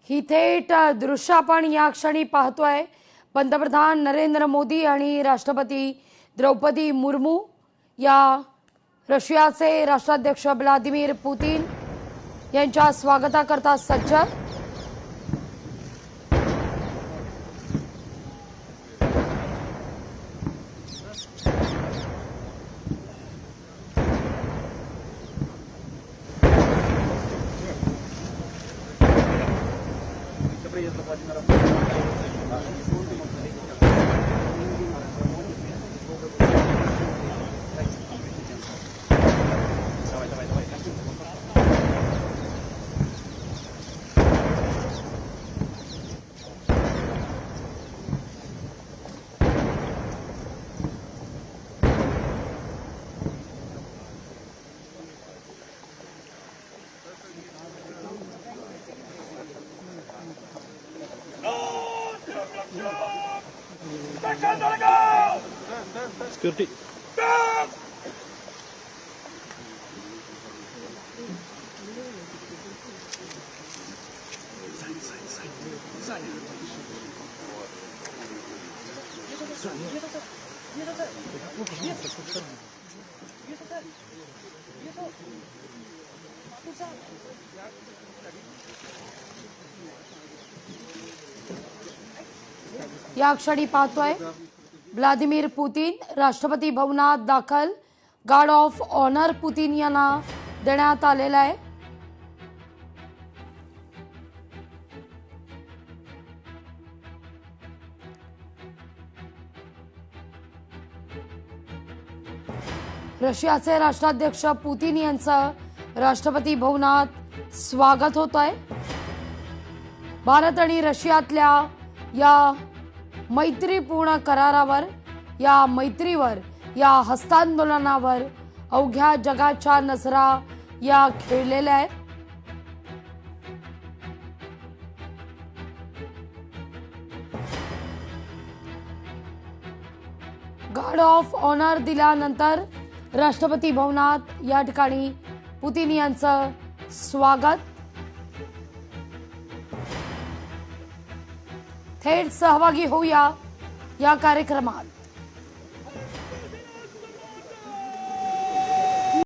ही थेट दृश्य आपण या क्षणी पाहतोय। पंतप्रधान नरेंद्र मोदी आणि राष्ट्रपती द्रौपदी मुर्मू या रशियाचे राष्ट्राध्यक्ष व्लादिमीर पुतिन यांच्या स्वागताकरता सज्ज। Security. या क्षणी पाहतोय व्लादिमीर पुतिन राष्ट्रपती भवनात दाखल। गार्ड ऑफ ऑनर पुतिन यांना देण्यात आलेला आहे। रशियाचे राष्ट्राध्यक्ष पुतिन यांचं राष्ट्रपती भवनात स्वागत होत आहे। भारत आणि रशियातल्या या मैत्रीपूर्ण करारावर, या मैत्रीवर, या हस्तांदोलनावर अवघ्या जगाच्या नजरा या खेळलेल्या आहेत। गार्ड ऑफ ऑनर दिल्यानंतर राष्ट्रपती भवनात या ठिकाणी पुतिन यांचं स्वागत। थेट सहभागी होऊया या कार्यक्रमात।